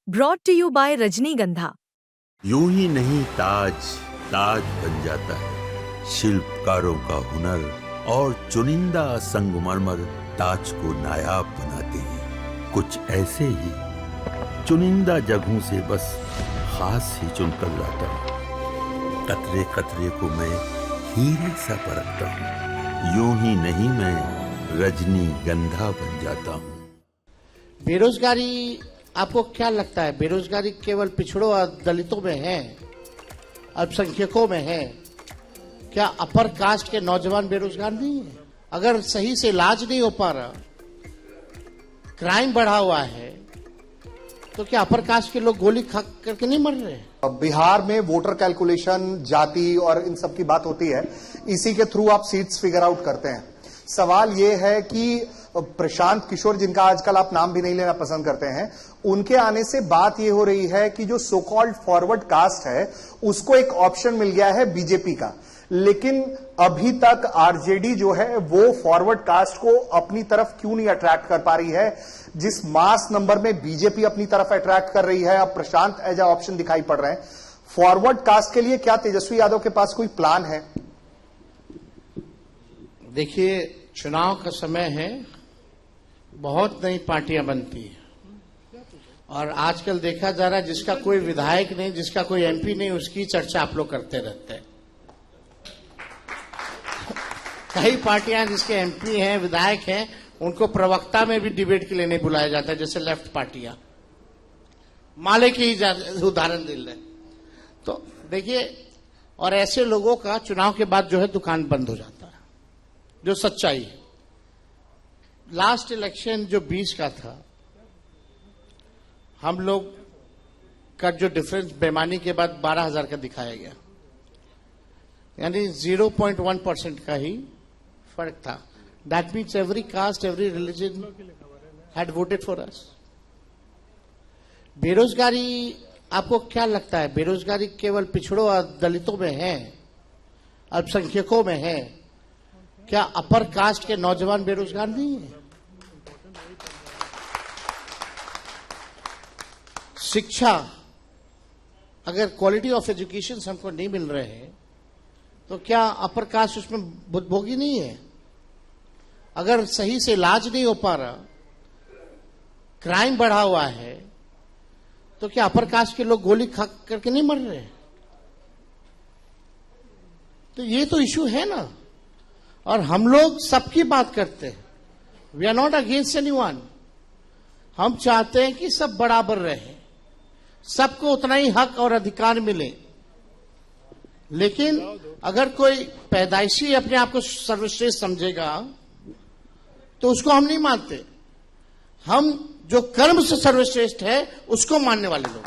Brought to you bye रजनीगंधा। यूं ही नहीं ताज ताज बन जाता है, शिल्पकारों का हुनर और चुनिंदा संगमरमर ताज को नायाब बनाते हैं। कुछ ऐसे ही चुनिंदा जगहों से बस खास ही चुनकर लाता हूँ। कतरे कतरे को मैं हीरे सा परखता हूँ। यूं ही नहीं मैं रजनीगंधा बन जाता हूँ। बेरोजगारी आपको क्या लगता है? बेरोजगारी केवल पिछड़ों और दलितों में है, अल्पसंख्यकों में है? क्या अपर कास्ट के नौजवान बेरोजगार नहीं है? अगर सही से इलाज नहीं हो पा रहा, क्राइम बढ़ा हुआ है, तो क्या अपर कास्ट के लोग गोली खा करके नहीं मर रहे? बिहार में वोटर कैलकुलेशन, जाति और इन सब की बात होती है, इसी के थ्रू आप सीट्स फिगर आउट करते हैं। सवाल यह है कि प्रशांत किशोर, जिनका आजकल आप नाम भी नहीं लेना पसंद करते हैं, उनके आने से बात यह हो रही है कि जो सो कॉल्ड फॉरवर्ड कास्ट है उसको एक ऑप्शन मिल गया है बीजेपी का। लेकिन अभी तक आरजेडी जो है वो फॉरवर्ड कास्ट को अपनी तरफ क्यों नहीं अट्रैक्ट कर पा रही है? जिस मास नंबर में बीजेपी अपनी तरफ अट्रैक्ट कर रही है, अब प्रशांत एज अ ऑप्शन दिखाई पड़ रहे हैं। फॉरवर्ड कास्ट के लिए क्या तेजस्वी यादव के पास कोई प्लान है? देखिए, चुनाव का समय है, बहुत नई पार्टियां बनती है और आजकल देखा जा रहा है जिसका कोई विधायक नहीं, जिसका कोई एमपी नहीं, उसकी चर्चा आप लोग करते रहते हैं। कई पार्टियां जिसके एमपी हैं, विधायक हैं, उनको प्रवक्ता में भी डिबेट के लिए नहीं बुलाया जाता है, जैसे लेफ्ट पार्टियां। माले के ही उदाहरण दे रहे। तो देखिए, और ऐसे लोगों का चुनाव के बाद जो है दुकान बंद हो जाता है, जो सच्चाई है। लास्ट इलेक्शन जो 20 का था, हम लोग का जो डिफरेंस बेईमानी के बाद 12,000 का दिखाया गया, यानी 0.1% का ही फर्क था। That means every caste, every religion had voted for us. बेरोजगारी आपको क्या लगता है? बेरोजगारी केवल पिछड़ों और दलितों में है, अल्पसंख्यकों में है? क्या अपर कास्ट के नौजवान बेरोजगार नहीं है? शिक्षा, अगर क्वालिटी ऑफ एजुकेशन हमको नहीं मिल रहे हैं, तो क्या अपर कास्ट उसमें भुगभोगी नहीं है? अगर सही से इलाज नहीं हो पा रहा, क्राइम बढ़ा हुआ है, तो क्या अपर कास्ट के लोग गोली खा करके नहीं मर रहे? तो ये तो इश्यू है ना। और हम लोग सबकी बात करते हैं, we are not against anyone. हम चाहते हैं कि सब बराबर रहे, सबको उतना ही हक और अधिकार मिले। लेकिन अगर कोई पैदाइशी अपने आप को सर्वश्रेष्ठ समझेगा तो उसको हम नहीं मानते। हम जो कर्म से सर्वश्रेष्ठ है उसको मानने वाले लोग।